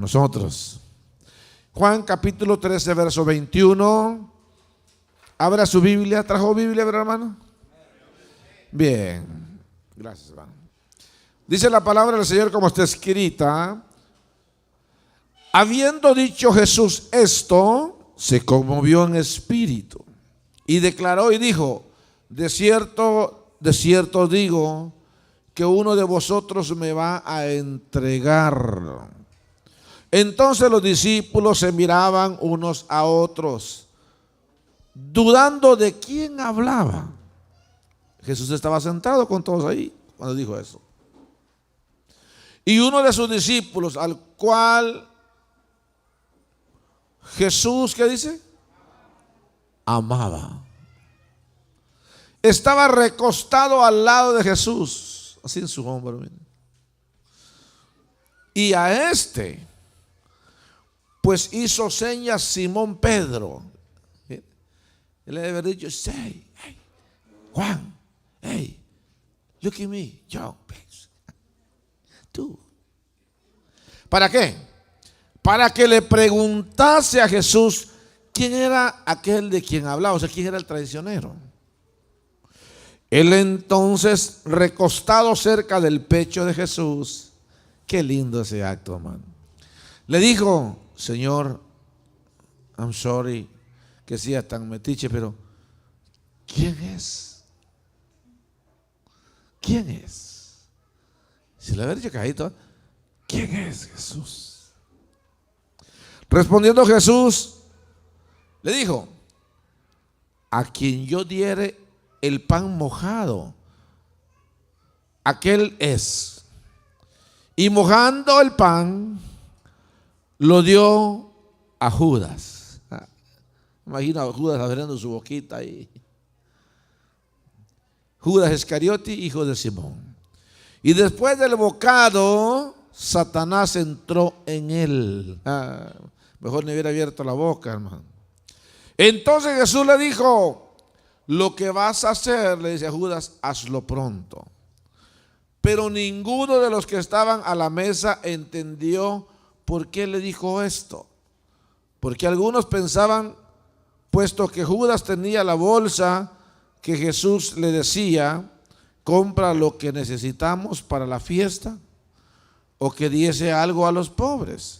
nosotros. Juan capítulo 13, verso 21. Abra su Biblia. ¿Trajo Biblia, hermano? Bien. Gracias, hermano. Dice la palabra del Señor como está escrita. Habiendo dicho Jesús esto, se conmovió en espíritu y declaró y dijo: de cierto os digo que uno de vosotros me va a entregar. Entonces los discípulos se miraban unos a otros, dudando de quién hablaba. Jesús estaba sentado con todos ahí cuando dijo eso. Y uno de sus discípulos, al cual Jesús, ¿qué dice? Amaba. Estaba recostado al lado de Jesús, así en su hombro. Miren. Y a este, pues hizo señas Simón Pedro. Él le debe haber dicho: hey, Juan, hey, look at me, John, tú. ¿Para qué? Para que le preguntase a Jesús quién era aquel de quien hablaba, o sea, quién era el traicionero. Él entonces, recostado cerca del pecho de Jesús, qué lindo ese acto, hermano, le dijo: Señor, I'm sorry que sea tan metiche, pero ¿quién es? ¿Quién es? Si le hubiera dicho cajito, ¿quién es Jesús? Respondiendo Jesús, le dijo: a quien yo diere el pan mojado, aquel es. Y mojando el pan, lo dio a Judas. Imagina a Judas abriendo su boquita ahí. Judas Iscariote, hijo de Simón. Y después del bocado, Satanás entró en él. Mejor ni hubiera abierto la boca, hermano. Entonces Jesús le dijo: lo que vas a hacer, le dice a Judas, hazlo pronto. Pero ninguno de los que estaban a la mesa entendió por qué le dijo esto. Porque algunos pensaban, puesto que Judas tenía la bolsa, que Jesús le decía: compra lo que necesitamos para la fiesta, o que diese algo a los pobres.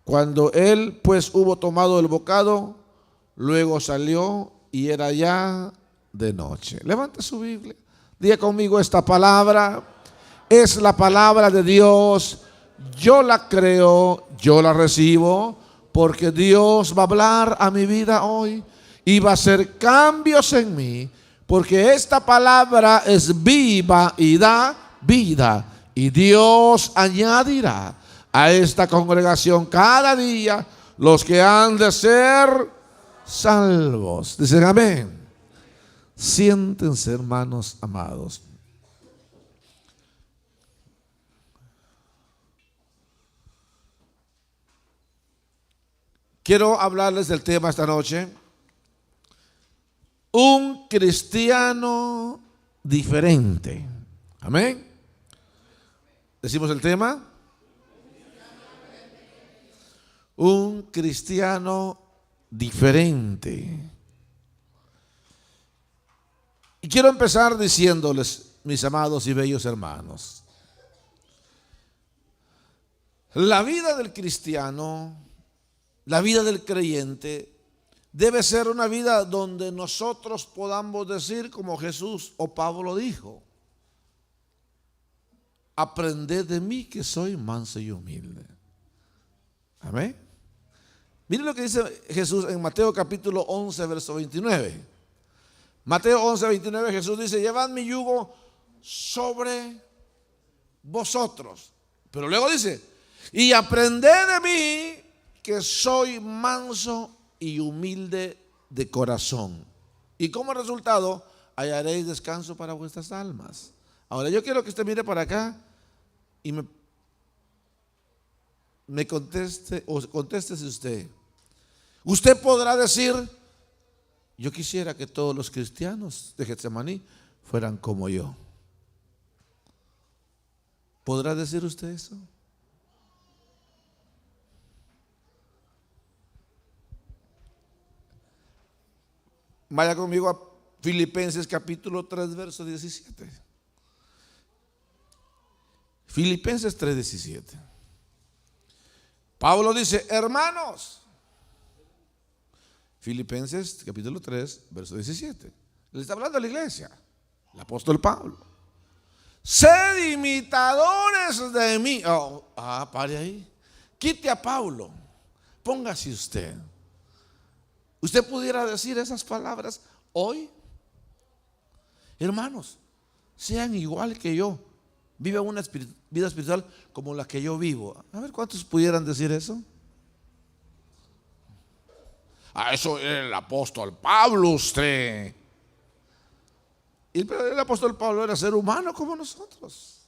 Cuando él pues hubo tomado el bocado, luego salió y era ya de noche. Levante su Biblia. Diga conmigo: esta palabra es la palabra de Dios. Yo la creo, yo la recibo, porque Dios va a hablar a mi vida hoy y va a hacer cambios en mí, porque esta palabra es viva y da vida. Y Dios añadirá a esta congregación cada día los que han de ser salvos. Dicen amén. Siéntense, hermanos amados. Quiero hablarles del tema esta noche: un cristiano diferente. Amén. Decimos el tema: un cristiano diferente. Y quiero empezar diciéndoles, mis amados y bellos hermanos, la vida del cristiano, la vida del creyente, debe ser una vida donde nosotros podamos decir como Jesús o Pablo dijo: aprended de mí que soy manso y humilde. Amén. Miren lo que dice Jesús en Mateo capítulo 11, verso 29. Mateo 11, 29, Jesús dice: llevad mi yugo sobre vosotros. Pero luego dice: y aprended de mí que soy manso y humilde de corazón. Y como resultado hallaréis descanso para vuestras almas. Ahora yo quiero que usted mire para acá y me conteste, o contéstese usted. Usted podrá decir: yo quisiera que todos los cristianos de Getsemaní fueran como yo. ¿Podrá decir usted eso? Vaya conmigo a Filipenses capítulo 3, verso 17. Filipenses 3, 17. Pablo dice, hermanos. Filipenses capítulo 3, verso 17. Le está hablando a la iglesia, el apóstol Pablo. Sed imitadores de mí. Pare ahí. Quite a Pablo. Póngase usted. ¿Usted pudiera decir esas palabras hoy? Hermanos, sean igual que yo. Vivan una vida espiritual como la que yo vivo. A ver, ¿cuántos pudieran decir eso? Eso era el apóstol Pablo, usted. El apóstol Pablo era ser humano como nosotros.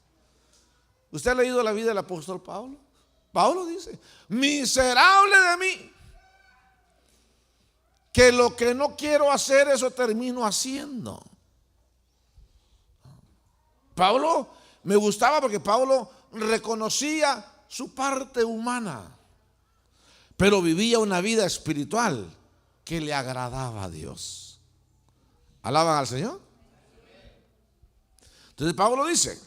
¿Usted ha leído la vida del apóstol Pablo? Pablo dice, miserable de mí, que lo que no quiero hacer, eso termino haciendo. Pablo me gustaba porque Pablo reconocía su parte humana, pero vivía una vida espiritual que le agradaba a Dios. ¿Alaban al Señor? Entonces Pablo dice,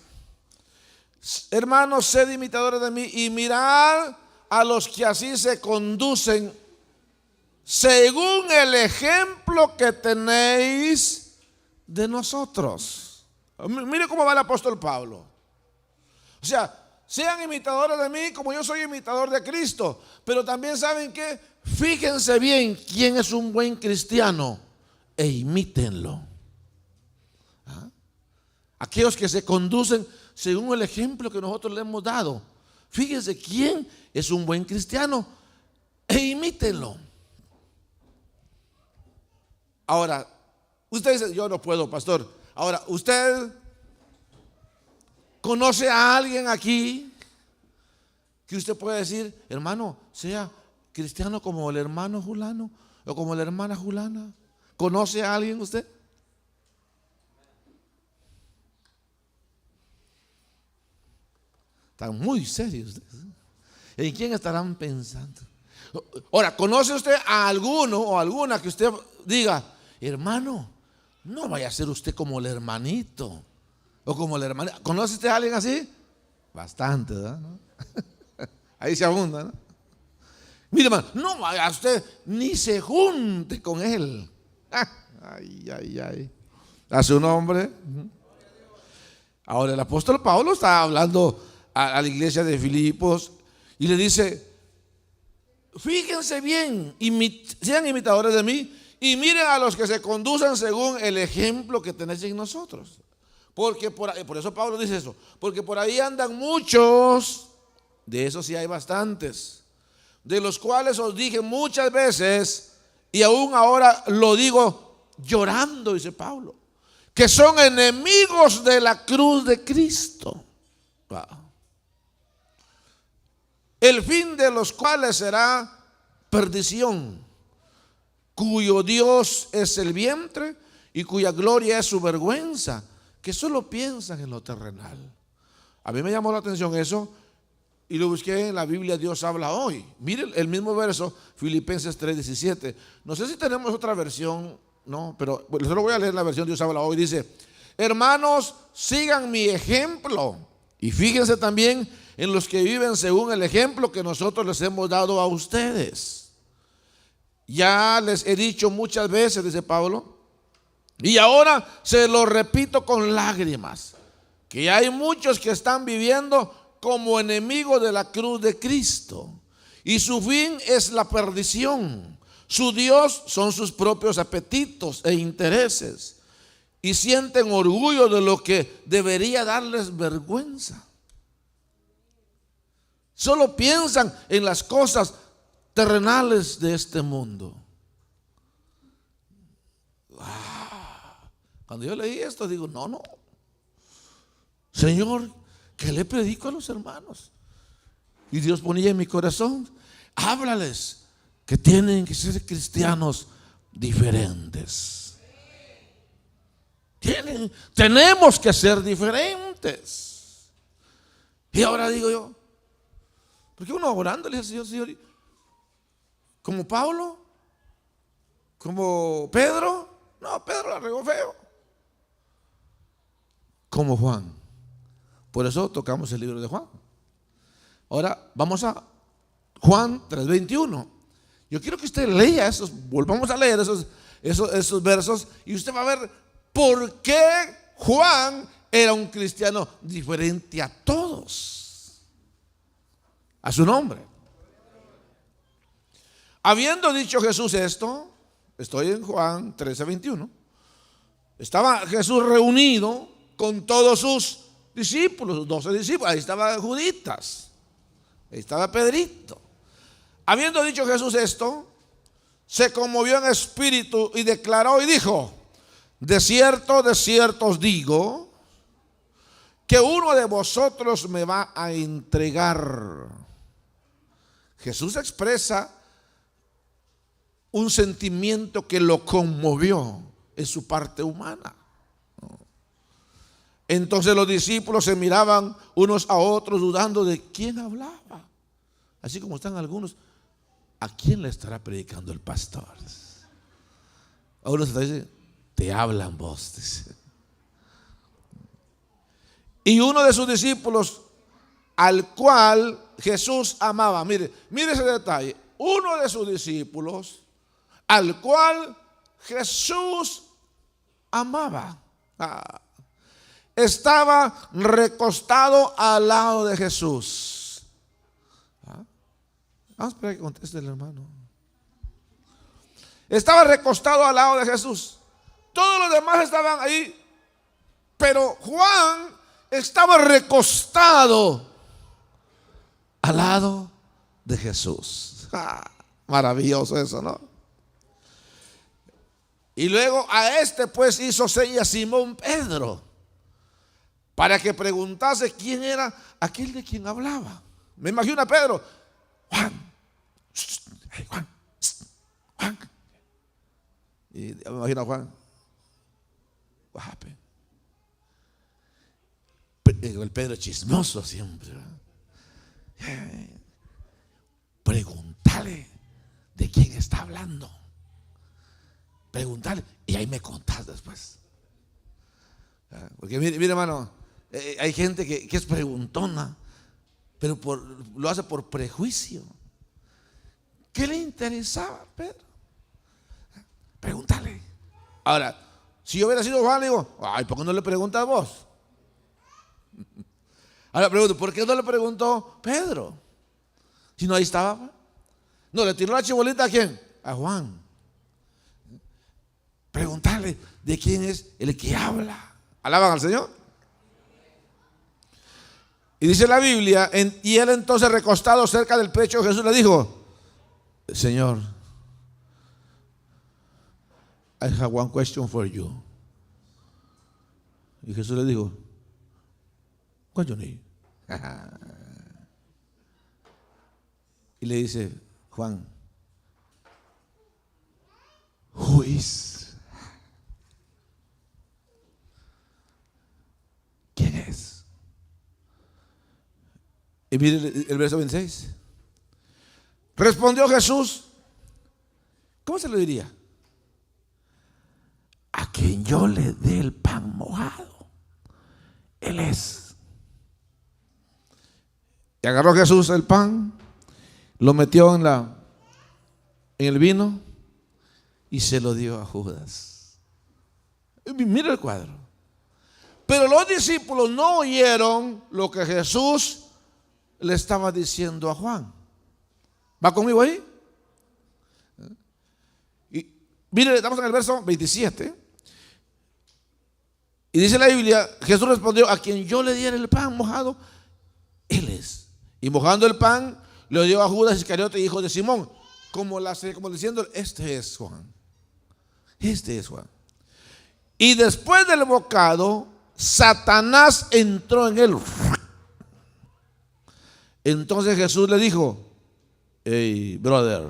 hermanos, sed imitadores de mí y mirad a los que así se conducen según el ejemplo que tenéis de nosotros. Mire cómo va el apóstol Pablo. O sea, sean imitadores de mí como yo soy imitador de Cristo. Pero también saben que, fíjense bien quién es un buen cristiano e imítenlo. Aquellos que se conducen según el ejemplo que nosotros le hemos dado. Fíjense quién es un buen cristiano e imítenlo. Ahora, usted dice, yo no puedo, pastor. Ahora, ¿usted conoce a alguien aquí que usted puede decir, hermano, sea cristiano como el hermano Julano o como la hermana Julana? ¿Conoce a alguien usted? Están muy serios ustedes. ¿En quién estarán pensando? Ahora, ¿conoce usted a alguno o alguna que usted diga, hermano, no vaya a ser usted como el hermanito o como la hermana? ¿Conoce usted a alguien así? Bastante, ¿verdad? ¿No? Ahí se abunda, ¿no? Mire, hermano, no vaya usted ni se junte con él. Ay. A su nombre. Ahora el apóstol Pablo está hablando a la iglesia de Filipos y le dice, fíjense bien, sean imitadores de mí y miren a los que se conducen según el ejemplo que tenéis en nosotros. Porque por eso Pablo dice eso, porque por ahí andan muchos, de esos sí hay bastantes, de los cuales os dije muchas veces y aún ahora lo digo llorando, dice Pablo, que son enemigos de la cruz de Cristo. Wow. El fin de los cuales será perdición, cuyo Dios es el vientre y cuya gloria es su vergüenza, que solo piensan en lo terrenal. A mí me llamó la atención eso y lo busqué en la Biblia. Dios habla hoy. Miren el mismo verso, Filipenses 3:17. No sé si tenemos otra versión, no, pero solo voy a leer la versión Dios habla hoy. Dice, hermanos, sigan mi ejemplo y fíjense también en los que viven según el ejemplo que nosotros les hemos dado a ustedes. Ya les he dicho muchas veces, dice Pablo, y ahora se lo repito con lágrimas, que hay muchos que están viviendo como enemigos de la cruz de Cristo, y su fin es la perdición. Su Dios son sus propios apetitos e intereses, y sienten orgullo de lo que debería darles vergüenza. Solo piensan en las cosas terrenales de este mundo. Cuando yo leí esto digo, no, Señor, ¿qué le predico a los hermanos? Y Dios ponía en mi corazón, háblales que tienen que ser cristianos diferentes. Tenemos que ser diferentes. Y ahora digo yo, porque uno orando le dice, Señor, como Pablo, como Pedro, No, Pedro la regó feo. Como Juan. Por eso tocamos el libro de Juan. Ahora vamos a Juan 3:21. Yo quiero que usted lea esos, volvamos a leer esos versos, y usted va a ver por qué Juan era un cristiano diferente a todos, a su nombre. Habiendo dicho Jesús esto, estoy en Juan 13:21, estaba Jesús reunido con todos sus discípulos, sus 12 discípulos. Ahí estaba Juditas, ahí estaba Pedrito. Habiendo dicho Jesús esto, se conmovió en espíritu y declaró y dijo: de cierto os digo, que uno de vosotros me va a entregar. Jesús expresa un sentimiento que lo conmovió en su parte humana. Entonces los discípulos se miraban unos a otros dudando de quién hablaba. Así como están algunos, ¿a quién le estará predicando el pastor? A uno se dice, te hablan vos, dice. Y uno de sus discípulos, al cual Jesús amaba, mire ese detalle, uno de sus discípulos, al cual Jesús amaba, estaba recostado al lado de Jesús. Vamos a esperar que conteste el hermano. Estaba recostado al lado de Jesús. Todos los demás estaban ahí, pero Juan estaba recostado al lado de Jesús. Maravilloso eso, ¿no? Y luego a este pues hizo señas Simón Pedro para que preguntase quién era aquel de quien hablaba. Me imagino a Pedro: Juan, hey, Juan, Juan. Y me imagino a Juan: what happened? El Pedro chismoso siempre. Pregúntale de quién está hablando. Pregúntale y ahí me contás después. Porque mire hermano, hay gente que es preguntona, pero lo hace por prejuicio. ¿Qué le interesaba a Pedro? Pregúntale. Ahora, si yo hubiera sido Juan, le digo: ay, ¿por qué no le preguntas vos? Ahora pregunto: ¿por qué no le preguntó Pedro? Si no, ahí estaba. No, le tiró la chibolita ¿a quién? A Juan. Preguntarle de quién es el que habla. ¿Alaban al Señor? Y dice la Biblia, y él entonces recostado cerca del pecho de Jesús le dijo: Señor, I have one question for you. Y Jesús le dijo: what you need? Y le dice Juan: who is? ¿Quién es? Y mire el verso 26. Respondió Jesús: ¿cómo se lo diría? A quien yo le dé el pan mojado, él es. Y agarró Jesús el pan, lo metió en el vino y se lo dio a Judas. Mira el cuadro. Pero los discípulos no oyeron lo que Jesús le estaba diciendo a Juan. ¿Va conmigo ahí? Y mire, estamos en el verso 27. Y dice la Biblia: Jesús respondió: a quien yo le diera el pan mojado, él es. Y mojando el pan, lo dio a Judas Iscariote, hijo de Simón. Como diciendo: este es Juan. Este es Juan. Y después del bocado, Satanás entró en él. Entonces Jesús le dijo: hey, brother,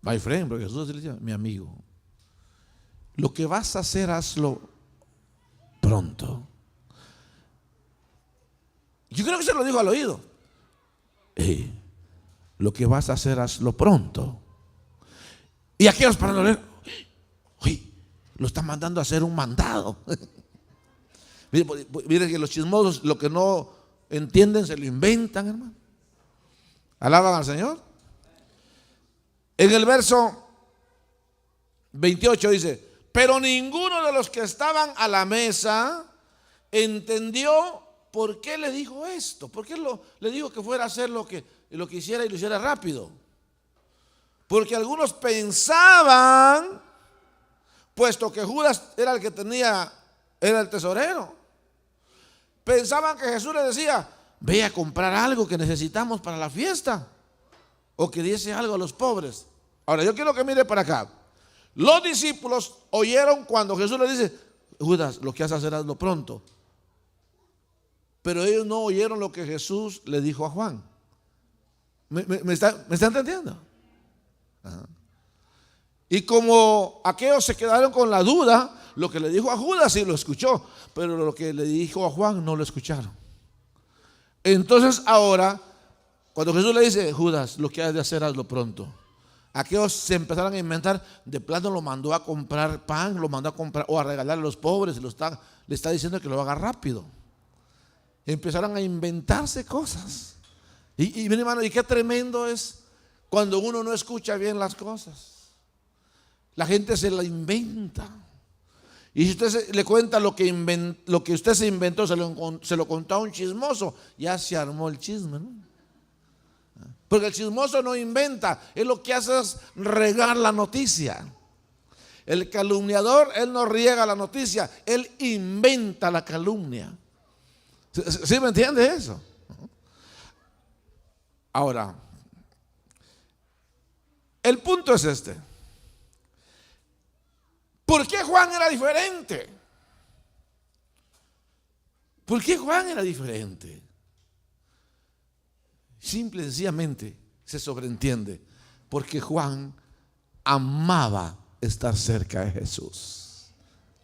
my friend, porque Jesús le decía: mi amigo, lo que vas a hacer, hazlo pronto. Yo creo que se lo dijo al oído. Hey, lo que vas a hacer, hazlo pronto. Y aquellos para no leer: oye, lo está mandando a hacer un mandado. Mire que los chismosos lo que no entienden se lo inventan, hermano. Alaban al Señor. En el verso 28 dice: pero ninguno de los que estaban a la mesa entendió por qué le dijo esto. ¿Por qué le dijo que fuera a hacer lo que hiciera y lo hiciera rápido? Porque algunos pensaban, puesto que Judas era el que era el tesorero, pensaban que Jesús les decía: ve a comprar algo que necesitamos para la fiesta, o que diese algo a los pobres. Ahora yo quiero que mire para acá. Los discípulos oyeron cuando Jesús les dice: Judas, lo que has de hacer, hazlo pronto. Pero ellos no oyeron lo que Jesús le dijo a Juan. ¿Me está entendiendo? Ajá. Y como aquellos se quedaron con la duda, lo que le dijo a Judas sí lo escuchó, pero lo que le dijo a Juan no lo escucharon. Entonces ahora, cuando Jesús le dice: Judas, lo que has de hacer, hazlo pronto, aquellos se empezaron a inventar. De plano lo mandó a comprar pan, lo mandó a comprar o a regalar a los pobres, le está diciendo que lo haga rápido. Empezaron a inventarse cosas. Y mi hermano, y qué tremendo es cuando uno no escucha bien las cosas. La gente se la inventa. Y si usted le cuenta lo que usted se inventó, se lo contó a un chismoso, ya se armó el chisme, ¿no? Porque el chismoso no inventa, es lo que hace es regar la noticia. El calumniador, él no riega la noticia, él inventa la calumnia. ¿Sí me entiende eso? Ahora, el punto es este. ¿Por qué Juan era diferente? ¿Por qué Juan era diferente? Simple y sencillamente se sobreentiende porque Juan amaba estar cerca de Jesús.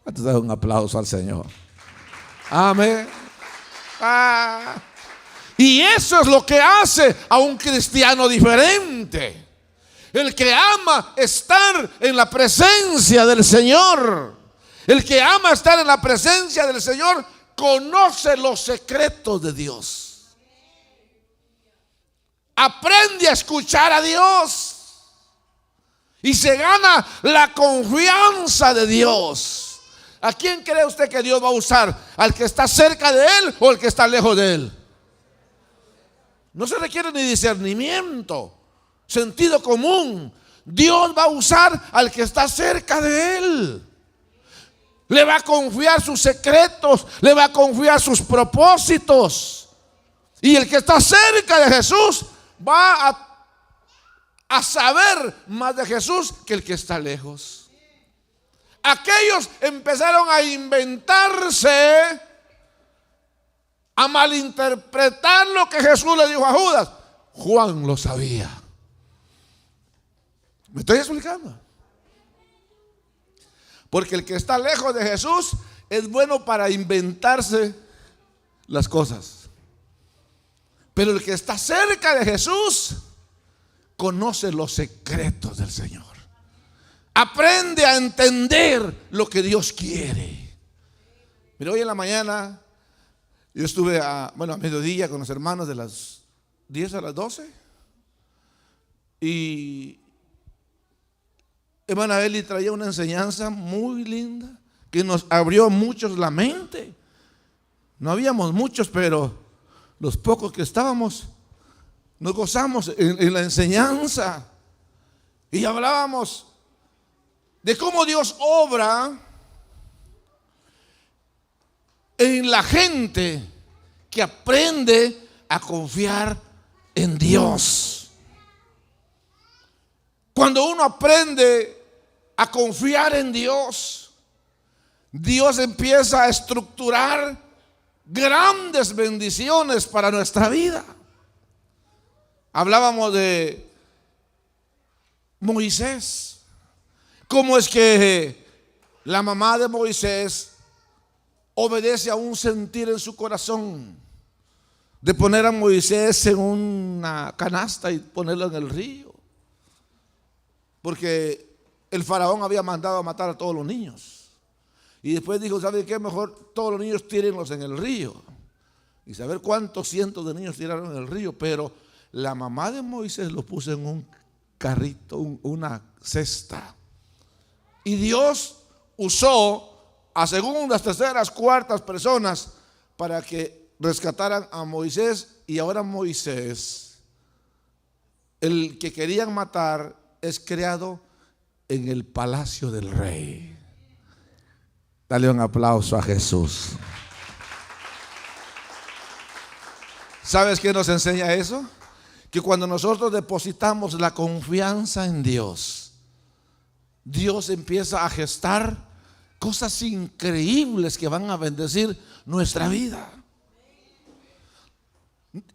Vamos a dar un aplauso al Señor. Amén. Y eso es lo que hace a un cristiano diferente. El que ama estar en la presencia del Señor, el que ama estar en la presencia del Señor, conoce los secretos de Dios. Aprende a escuchar a Dios y se gana la confianza de Dios. ¿A quién cree usted que Dios va a usar? ¿Al que está cerca de Él o al que está lejos de Él? No se requiere ni discernimiento, sentido común. Dios va a usar al que está cerca de Él. Le va a confiar sus secretos, le va a confiar sus propósitos. Y el que está cerca de Jesús va a saber más de Jesús que el que está lejos. Aquellos empezaron a inventarse, a malinterpretar lo que Jesús le dijo a Judas. Juan lo sabía. ¿Me estoy explicando? Porque el que está lejos de Jesús es bueno para inventarse las cosas. Pero el que está cerca de Jesús conoce los secretos del Señor. Aprende a entender lo que Dios quiere. Mira, hoy en la mañana yo estuve a mediodía con los hermanos de las 10 a las 12. Y hermana Eli traía una enseñanza muy linda que nos abrió muchos la mente. No habíamos muchos, pero los pocos que estábamos nos gozamos en la enseñanza. Y hablábamos de cómo Dios obra en la gente que aprende a confiar en Dios. Cuando uno aprende a confiar en Dios, Dios empieza a estructurar grandes bendiciones para nuestra vida. Hablábamos de Moisés. ¿Cómo es que la mamá de Moisés obedece a un sentir en su corazón de poner a Moisés en una canasta y ponerlo en el río? Porque el faraón había mandado a matar a todos los niños. Y después dijo, ¿sabe qué? Mejor todos los niños tírenlos en el río. Y saber cuántos cientos de niños tiraron en el río. Pero la mamá de Moisés lo puso en un carrito, una cesta. Y Dios usó a segundas, terceras, cuartas personas para que rescataran a Moisés. Y ahora Moisés, el que querían matar, es criado en el palacio del rey. Dale un aplauso a Jesús. ¿Sabes qué nos enseña eso? Que cuando nosotros depositamos la confianza en Dios, Dios empieza a gestar cosas increíbles que van a bendecir nuestra vida.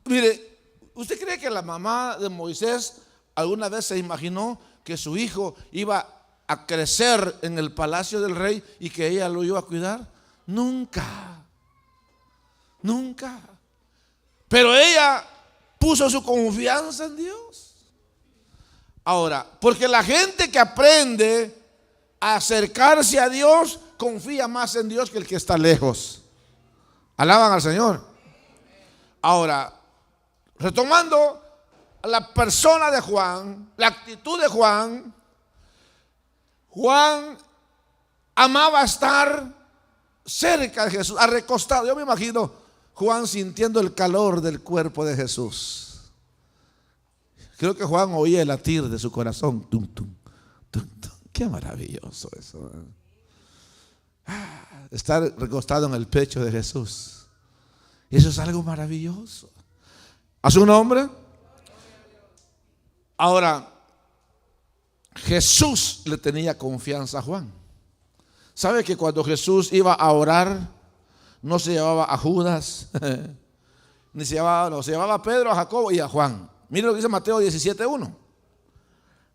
Mire, ¿usted cree que la mamá de Moisés alguna vez se imaginó que su hijo iba a crecer en el palacio del rey y que ella lo iba a cuidar? Nunca, nunca. Pero ella puso su confianza en Dios. Ahora, porque la gente que aprende a acercarse a Dios confía más en Dios que el que está lejos. Alaban al Señor. Ahora, retomando la persona de Juan, la actitud de Juan, Juan amaba estar cerca de Jesús, recostado. Yo me imagino Juan sintiendo el calor del cuerpo de Jesús. Creo que Juan oía el latir de su corazón. Tum, tum, tum, tum. Qué maravilloso eso. Estar recostado en el pecho de Jesús. Eso es algo maravilloso. ¿A su nombre? Ahora, Jesús le tenía confianza a Juan. ¿Sabe que cuando Jesús iba a orar, no se llevaba a Judas, ni se llevaba a Pedro, a Jacobo y a Juan? Mire lo que dice Mateo 17:1.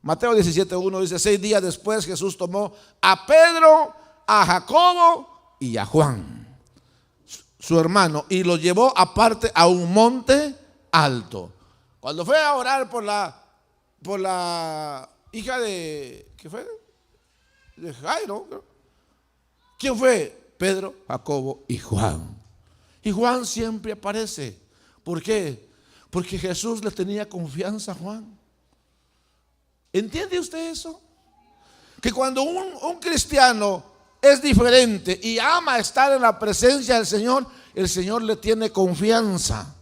Mateo 17:1 dice: 6 días después Jesús tomó a Pedro, a Jacobo y a Juan, su hermano, y los llevó aparte a un monte alto. Cuando fue a orar por la hija de, ¿qué fue? De Jairo. ¿Quién fue? Pedro, Jacobo y Juan. Y Juan siempre aparece. ¿Por qué? Porque Jesús le tenía confianza a Juan. ¿Entiende usted eso? Que cuando un cristiano es diferente y ama estar en la presencia del Señor, el Señor le tiene confianza.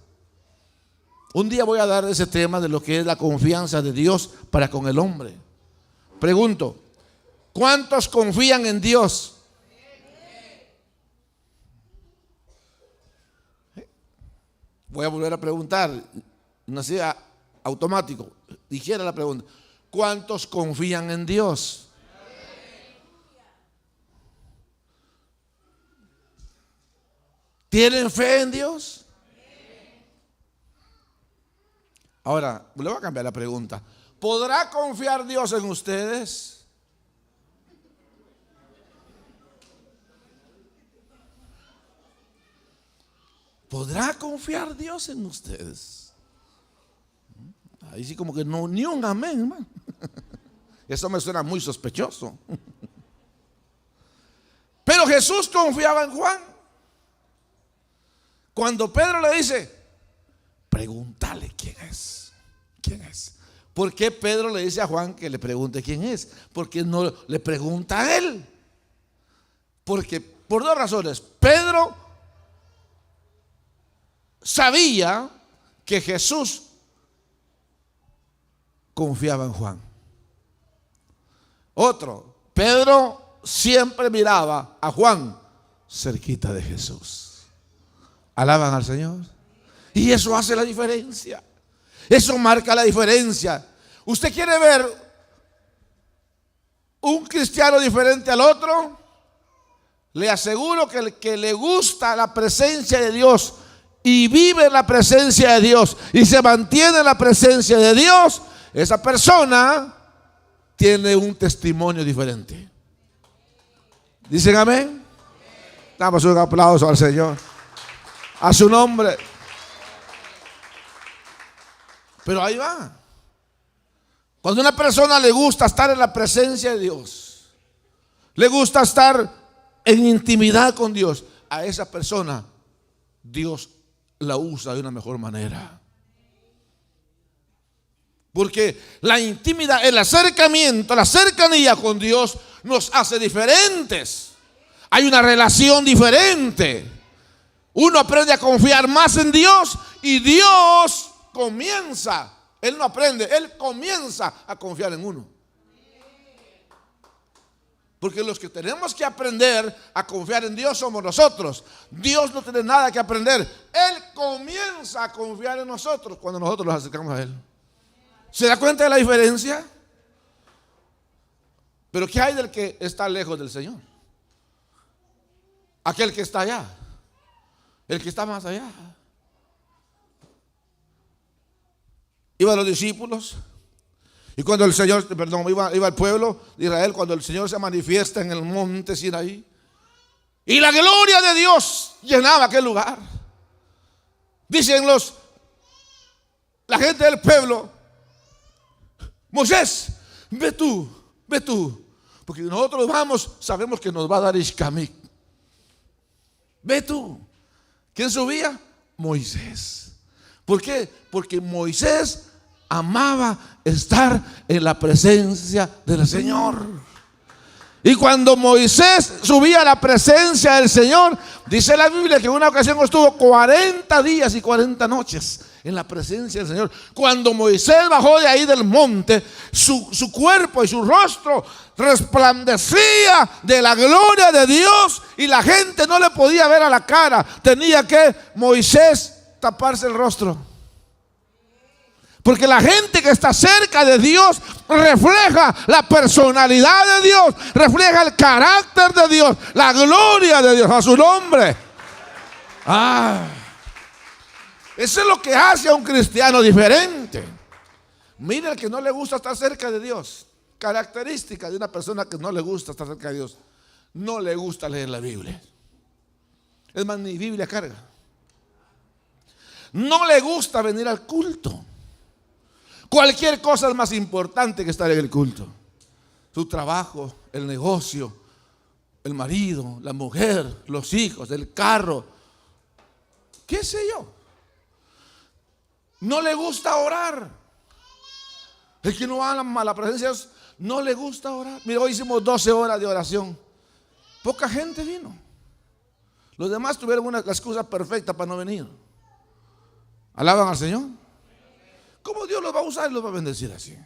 Un día voy a dar ese tema de lo que es la confianza de Dios para con el hombre. Pregunto, ¿cuántos confían en Dios? Voy a volver a preguntar, no sea automático, dijera la pregunta: ¿cuántos confían en Dios? ¿Tienen fe en Dios? Ahora, le voy a cambiar la pregunta. ¿Podrá confiar Dios en ustedes? ¿Podrá confiar Dios en ustedes? Ahí sí como que no, ni un amén, hermano. Eso me suena muy sospechoso. Pero Jesús confiaba en Juan. Cuando Pedro le dice: pregúntale quién es. ¿Quién es? ¿Por qué Pedro le dice a Juan que le pregunte quién es? ¿Por qué no le pregunta a él? Porque por dos razones. Pedro sabía que Jesús confiaba en Juan. Otro, Pedro siempre miraba a Juan cerquita de Jesús. ¿Alaban al Señor? Y eso hace la diferencia. Eso marca la diferencia. ¿Usted quiere ver un cristiano diferente al otro? Le aseguro que el que le gusta la presencia de Dios y vive en la presencia de Dios y se mantiene en la presencia de Dios, esa persona tiene un testimonio diferente. ¿Dicen amén? Damos un aplauso al Señor, a su nombre. Pero ahí va. Cuando a una persona le gusta estar en la presencia de Dios, le gusta estar en intimidad con Dios, a esa persona Dios la usa de una mejor manera. Porque la intimidad, el acercamiento, la cercanía con Dios nos hace diferentes. Hay una relación diferente. Uno aprende a confiar más en Dios y Dios comienza. Él no aprende, Él comienza a confiar en uno. Porque los que tenemos que aprender a confiar en Dios somos nosotros. Dios no tiene nada que aprender. Él comienza a confiar en nosotros cuando nosotros nos acercamos a Él. ¿Se da cuenta de la diferencia? Pero ¿qué hay del que está lejos del Señor? Aquel que está allá, el que está más allá. Iban los discípulos y cuando el Señor, iba el pueblo de Israel, cuando el Señor se manifiesta en el monte Sinaí y la gloria de Dios llenaba aquel lugar. Dicen la gente del pueblo: Moisés, ve tú, porque nosotros vamos, sabemos que nos va a dar Ishkamik. Ve tú. ¿Quién subía? Moisés. ¿Por qué? Porque Moisés amaba estar en la presencia del Señor. Y cuando Moisés subía a la presencia del Señor, dice la Biblia que en una ocasión estuvo 40 días y 40 noches en la presencia del Señor. Cuando Moisés bajó de ahí del monte, su cuerpo y su rostro resplandecía de la gloria de Dios y la gente no le podía ver a la cara. Tenía que Moisés taparse el rostro. Porque la gente que está cerca de Dios refleja la personalidad de Dios, refleja el carácter de Dios, la gloria de Dios, a su nombre. Eso es lo que hace a un cristiano diferente. Mira, el que no le gusta estar cerca de Dios. Característica de una persona que no le gusta estar cerca de Dios: no le gusta leer la Biblia. Es más, ni Biblia carga. No le gusta venir al culto. Cualquier cosa es más importante que estar en el culto. Su trabajo, el negocio, el marido, la mujer, los hijos, el carro, qué sé yo. No le gusta orar. El que no va a la presencia de Dios no le gusta orar. Mira, hoy hicimos 12 horas de oración. Poca gente vino. Los demás tuvieron la excusa perfecta para no venir. ¿Alaban al Señor? ¿Cómo Dios los va a usar y los va a bendecir así?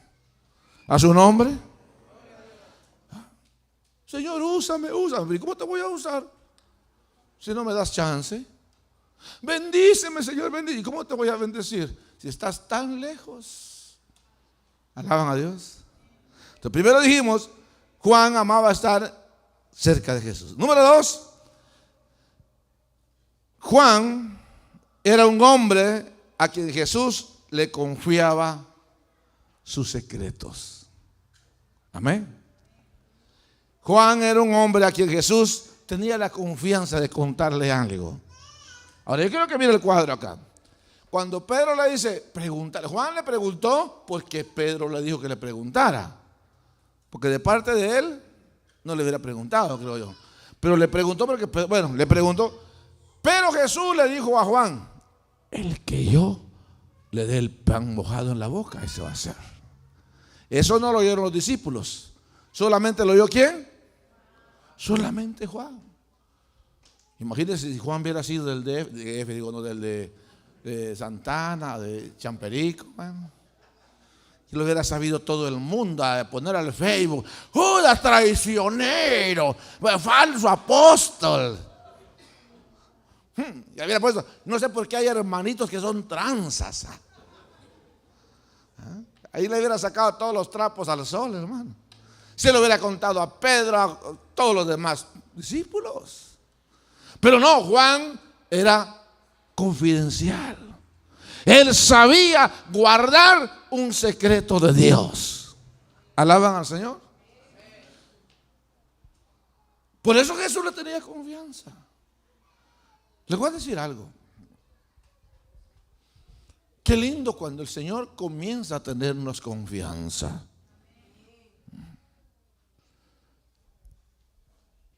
¿A su nombre? Señor, úsame. ¿Y cómo te voy a usar si no me das chance? Bendíceme, Señor, bendíceme. ¿Y cómo te voy a bendecir si estás tan lejos? ¿Alaban a Dios? Entonces, primero dijimos, Juan amaba estar cerca de Jesús. Número 2, Juan era un hombre a quien Jesús le confiaba sus secretos. Amén. Juan era un hombre a quien Jesús tenía la confianza de contarle algo. Ahora yo quiero que mire el cuadro acá. Cuando Pedro le dice, pregúntale, Juan le preguntó porque Pedro le dijo que le preguntara. Porque de parte de él no le hubiera preguntado, creo yo. Pero le preguntó porque, le preguntó. Pero Jesús le dijo a Juan: el que yo le dé el pan mojado en la boca, ese va a ser. Eso no lo oyeron los discípulos. ¿Solamente lo oyó quién? Solamente Juan. Imagínense si Juan hubiera sido del de Santana, de Champerico, y lo hubiera sabido todo el mundo, a poner al Facebook: ¡Judas traicionero! ¡Falso apóstol! Y hubiera puesto, no sé por qué hay hermanitos que son tranzas. Ahí le hubiera sacado todos los trapos al sol, hermano. Se lo hubiera contado a Pedro, a todos los demás discípulos. Pero no, Juan era confidencial. Él sabía guardar un secreto de Dios. ¿Alaban al Señor? Por eso Jesús le tenía confianza. Les voy a decir algo. Qué lindo cuando el Señor comienza a tenernos confianza.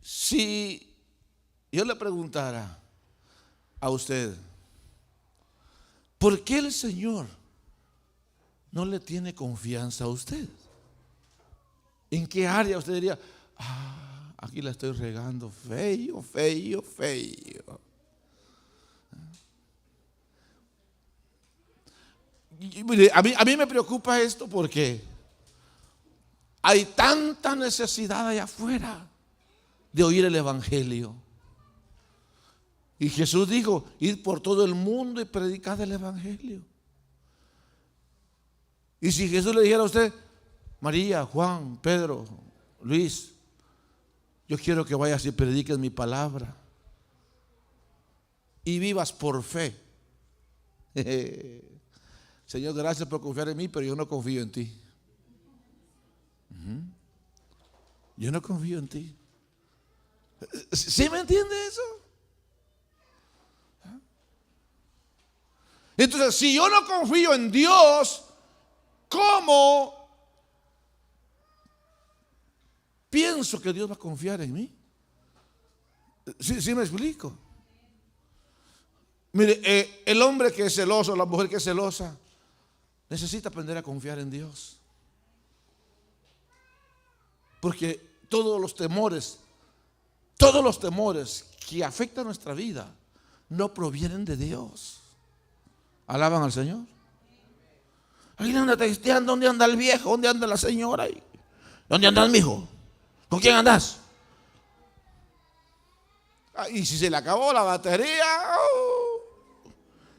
Si yo le preguntara a usted, ¿por qué el Señor no le tiene confianza a usted? ¿En qué área usted diría, aquí la estoy regando feo, feo, feo? Y mire, a mí me preocupa esto porque hay tanta necesidad allá afuera de oír el Evangelio. Y Jesús dijo, id por todo el mundo y predicad el Evangelio. Y si Jesús le dijera a usted, María, Juan, Pedro, Luis, yo quiero que vayas y prediques mi palabra y vivas por fe. Señor, gracias por confiar en mí, pero yo no confío en ti. Yo no confío en ti. ¿Sí me entiende eso? Entonces, si yo no confío en Dios, ¿cómo pienso que Dios va a confiar en mí? ¿Sí me explico? Mire, el hombre que es celoso, la mujer que es celosa, necesita aprender a confiar en Dios. Porque todos los temores que afectan nuestra vida no provienen de Dios. ¿Alaban al Señor? Ahí anda testeando, ¿dónde anda el viejo? ¿Dónde anda la señora? ¿Dónde andas, mijo? ¿Con quién andas? Y si se le acabó la batería,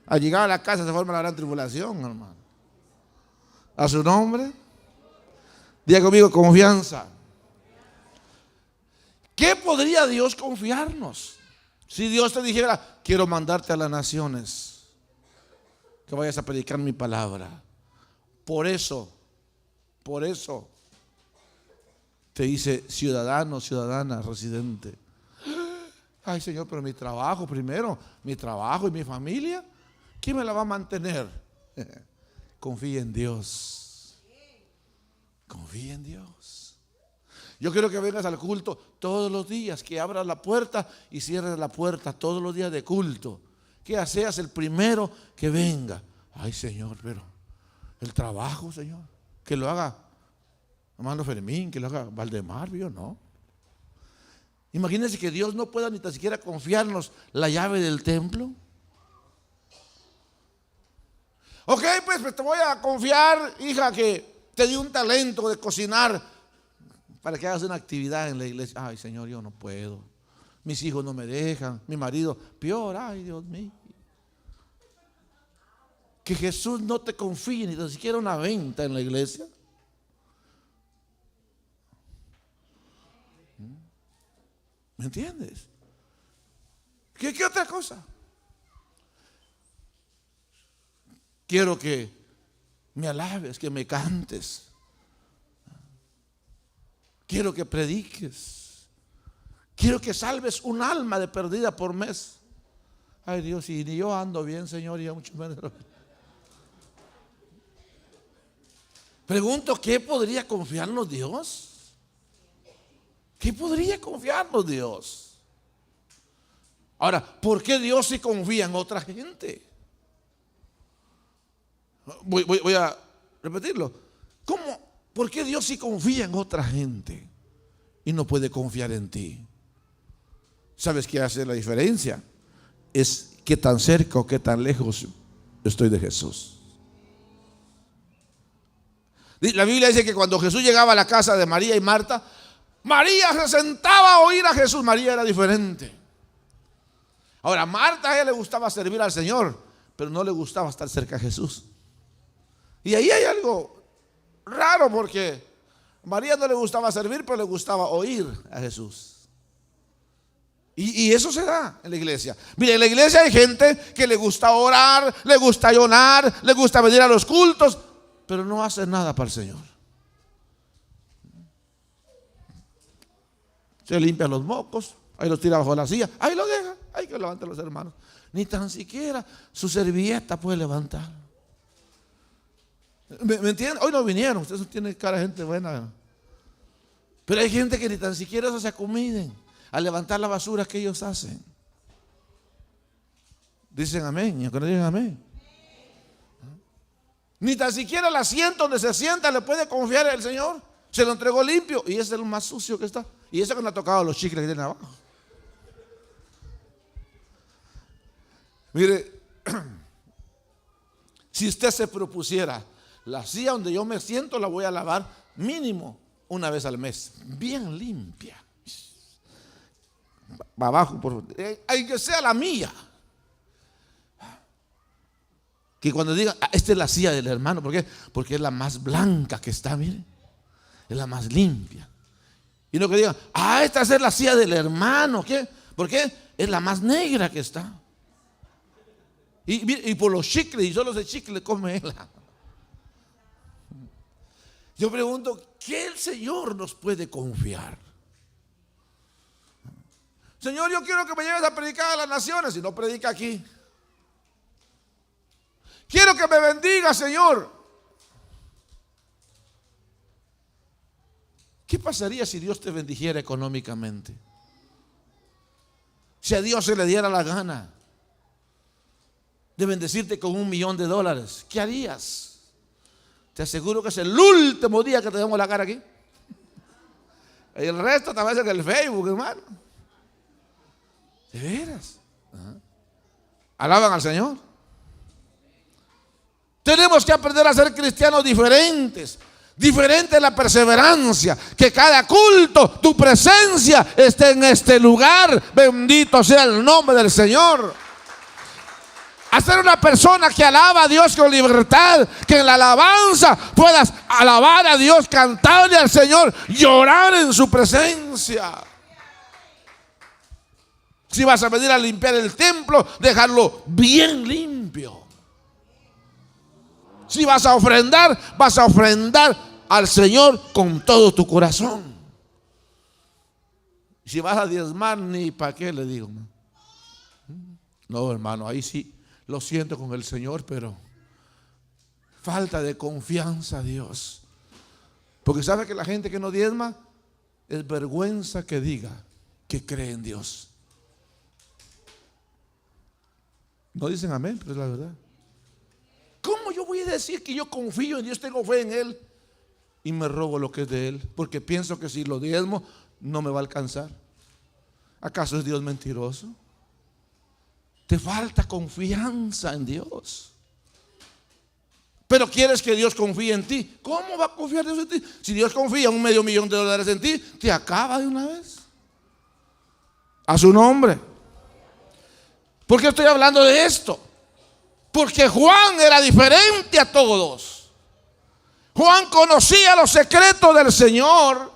al llegar a la casa se forma la gran tribulación, hermano. A su nombre. Diga conmigo, confianza. ¿Qué podría Dios confiarnos? Si Dios te dijera, quiero mandarte a las naciones, que vayas a predicar mi palabra. Por eso te dice ciudadano, ciudadana, residente. Ay, Señor, pero mi trabajo primero, mi trabajo y mi familia, ¿quién me la va a mantener? Confía en Dios. Confía en Dios. Yo quiero que vengas al culto todos los días, que abras la puerta y cierres la puerta todos los días de culto. Que seas el primero que venga. Ay, Señor, pero el trabajo, Señor, que lo haga hermano Fermín, que lo haga Valdemar, yo no. Imagínense que Dios no pueda ni tan siquiera confiarnos la llave del templo. Ok, pues te voy a confiar, hija, que te di un talento de cocinar para que hagas una actividad en la iglesia. Ay, Señor, yo no puedo. Mis hijos no me dejan, mi marido, peor, ay, Dios mío. Que Jesús no te confíe ni tan siquiera una venta en la iglesia. ¿Me entiendes? ¿Qué otra cosa? Quiero que me alabes, que me cantes. Quiero que prediques. Quiero que salves un alma de perdida por mes. Ay, Dios, y ni yo ando bien, Señor, y ya mucho menos. Pregunto, ¿qué podría confiarnos Dios? ¿Qué podría confiarnos Dios? Ahora, ¿por qué Dios sí confía en otra gente? Voy a repetirlo. ¿Cómo? ¿Por qué Dios sí confía en otra gente y no puede confiar en ti? ¿Sabes qué hace la diferencia? Es qué tan cerca o qué tan lejos estoy de Jesús. La Biblia dice que cuando Jesús llegaba a la casa de María y Marta, María se sentaba a oír a Jesús. María era diferente. Ahora, Marta, a ella le gustaba servir al Señor, pero no le gustaba estar cerca de Jesús. Y ahí hay algo raro, porque a María no le gustaba servir, pero le gustaba oír a Jesús. Y eso se da en la iglesia. Mire, en la iglesia hay gente que le gusta orar, le gusta ayunar, le gusta venir a los cultos, pero no hace nada para el Señor. Se limpia los mocos, ahí los tira bajo la silla, ahí lo deja, ahí que levanta los hermanos. Ni tan siquiera su servilleta puede levantar. ¿Me entienden? Hoy no vinieron, ustedes tienen cara de gente buena. Pero hay gente que ni tan siquiera eso se acomiden. a levantar la basura que ellos hacen. Dicen amén, y aunque no digan amén. Ni tan siquiera el asiento donde se sienta le puede confiar el Señor. Se lo entregó limpio y ese es el más sucio que está. Y eso que no ha tocado los chicles que tienen abajo. Mire, si usted se propusiera, la silla donde yo me siento la voy a lavar mínimo una vez al mes, bien limpia. Abajo, hay que sea la mía. Que cuando digan, esta es la silla del hermano, ¿por qué? Porque es la más blanca que está, mire, es la más limpia. Y no que digan, esta es la silla del hermano, ¿qué? ¿Por qué? Es la más negra que está. Y por los chicles, y solo ese chicle come él. Yo pregunto, ¿qué el Señor nos puede confiar? Señor, yo quiero que me lleves a predicar a las naciones, y no predica aquí. Quiero que me bendiga, Señor. ¿Qué pasaría si Dios te bendijera económicamente? Si a Dios se le diera la gana de bendecirte con $1,000,000, ¿qué harías? Te aseguro que es el último día que te vemos la cara aquí. Y el resto tal vez en el Facebook, hermano. De veras. ¿Alaban al Señor? Tenemos que aprender a ser cristianos diferentes. Diferente la perseverancia. Que cada culto, tu presencia esté en este lugar. Bendito sea el nombre del Señor. A ser una persona que alaba a Dios con libertad. Que en la alabanza puedas alabar a Dios, cantarle al Señor, llorar en su presencia. Si vas a venir a limpiar el templo, dejarlo bien limpio. Si vas a ofrendar al Señor con todo tu corazón. Si vas a diezmar, ni para qué le digo. No, hermano, ahí sí lo siento con el Señor, pero falta de confianza a Dios. Porque sabe que la gente que no diezma es vergüenza que diga que cree en Dios. No dicen amén, pero es la verdad. ¿Cómo yo voy a decir que yo confío en Dios, tengo fe en Él y me robo lo que es de Él? Porque pienso que si lo diezmo no me va a alcanzar. ¿Acaso es Dios mentiroso? Te falta confianza en Dios. Pero quieres que Dios confíe en ti. ¿Cómo va a confiar Dios en ti? Si Dios confía $500,000 en ti, te acaba de una vez. A su nombre. ¿Por qué estoy hablando de esto? Porque Juan era diferente a todos. Juan conocía los secretos del Señor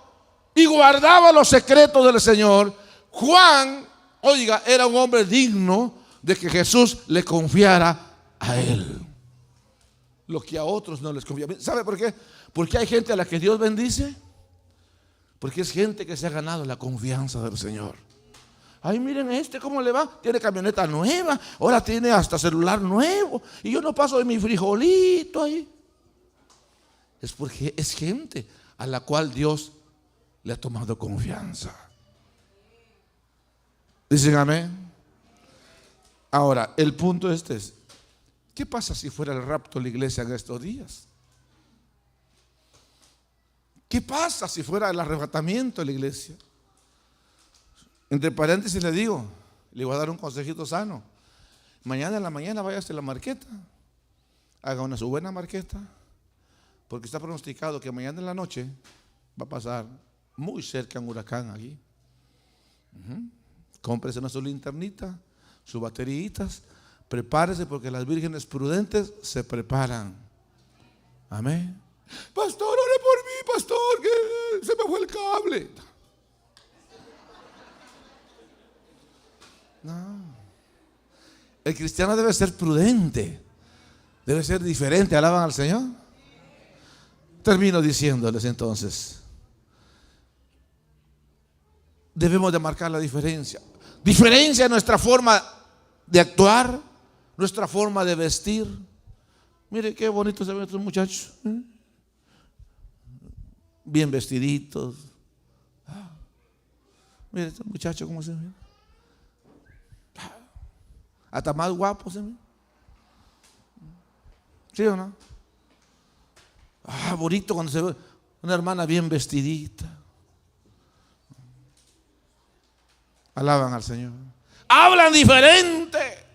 y guardaba los secretos del Señor. Juan, oiga, era un hombre digno de que Jesús le confiara a él lo que a otros no les confía. ¿Sabe por qué? Porque hay gente a la que Dios bendice. Porque es gente que se ha ganado la confianza del Señor. Ay, miren cómo le va, tiene camioneta nueva, ahora tiene hasta celular nuevo, y yo no paso de mi frijolito ahí. Es porque es gente a la cual Dios le ha tomado confianza. Dicen amén. Ahora, el punto es, ¿qué pasa si fuera el rapto de la iglesia en estos días? ¿Qué pasa si fuera el arrebatamiento de la iglesia? Entre paréntesis le digo, le voy a dar un consejito sano. Mañana en la mañana váyase a la marqueta, haga su buena marqueta, porque está pronosticado que mañana en la noche va a pasar muy cerca un huracán aquí. Cómprese una su linternita, sus baterías, prepárese porque las vírgenes prudentes se preparan. Amén. Pastor, ore por mí, pastor, que se me fue el cable. No. El cristiano debe ser prudente, debe ser diferente. ¿Alaban al Señor? Termino diciéndoles entonces, debemos de marcar la diferencia. Diferencia en nuestra forma de actuar, nuestra forma de vestir. Mire qué bonitos se ven estos muchachos, bien vestiditos, Mire este muchacho cómo se ve. Hasta más guapo se ve. ¿Sí o no? Bonito cuando se ve una hermana bien vestidita. Alaban al Señor. Hablan diferente.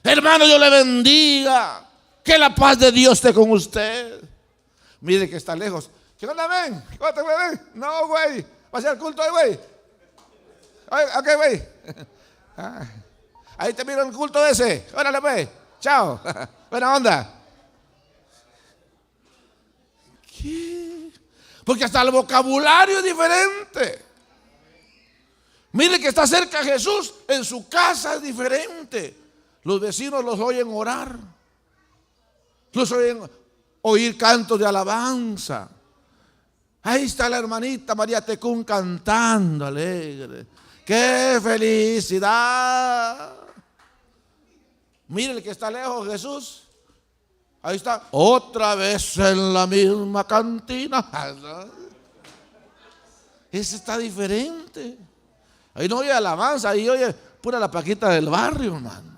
Hermano, Dios le bendiga. Que la paz de Dios esté con usted. Mire que está lejos. ¿Qué onda, ven? ¿Cómo te ven? No, güey. ¿Va a ser el culto hoy, güey? Ok, güey. Ahí te miro el culto ese. Órale, pues. Chao. Buena onda. ¿Qué? Porque hasta el vocabulario es diferente. Mire que está cerca Jesús. En su casa es diferente. Los vecinos los oyen orar. Los oyen oír cantos de alabanza. Ahí está la hermanita María Tecún cantando alegre. ¡Qué felicidad! Mire el que está lejos, Jesús. Ahí está, otra vez en la misma cantina. Ese está diferente. Ahí no oye alabanza, ahí oye pura la paquita del barrio, hermano.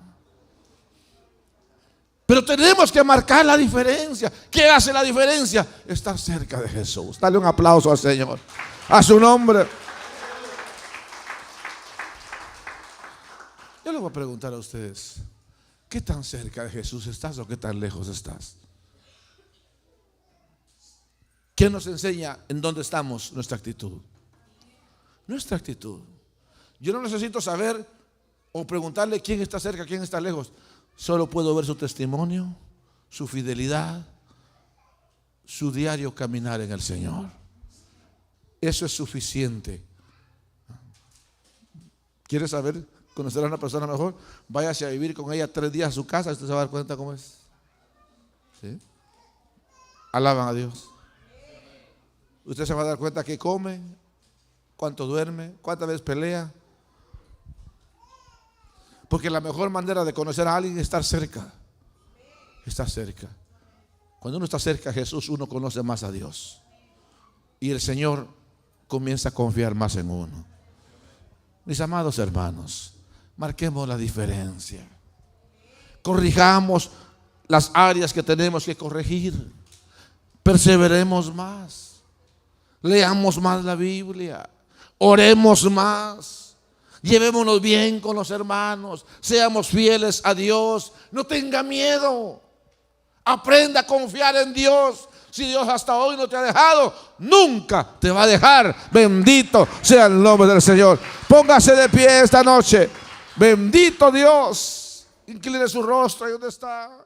Pero tenemos que marcar la diferencia. ¿Qué hace la diferencia? Estar cerca de Jesús. Dale un aplauso al Señor. A su nombre. Yo les voy a preguntar a ustedes, ¿qué tan cerca de Jesús estás o qué tan lejos estás? ¿Quién nos enseña en dónde estamos nuestra actitud? Nuestra actitud. Yo no necesito saber o preguntarle quién está cerca, quién está lejos. Solo puedo ver su testimonio, su fidelidad, su diario caminar en el Señor. Eso es suficiente. ¿Quiere saber, conocer a una persona mejor? Váyase a vivir con ella 3 días a su casa y usted se va a dar cuenta cómo es. ¿Sí? Alaban a Dios. Usted se va a dar cuenta que come, cuánto duerme, cuántas veces pelea. Porque la mejor manera de conocer a alguien es estar cerca. Estar cerca. Cuando uno está cerca a Jesús, uno conoce más a Dios. Y el Señor comienza a confiar más en uno. Mis amados hermanos, marquemos la diferencia. Corrijamos las áreas que tenemos que corregir. Perseveremos más. Leamos más la Biblia. Oremos más. Llevémonos bien con los hermanos. Seamos fieles a Dios. No tenga miedo. Aprenda a confiar en Dios. Si Dios hasta hoy no te ha dejado, nunca te va a dejar. Bendito sea el nombre del Señor. Póngase de pie esta noche. Bendito Dios. Incline su rostro. ¿Y dónde está?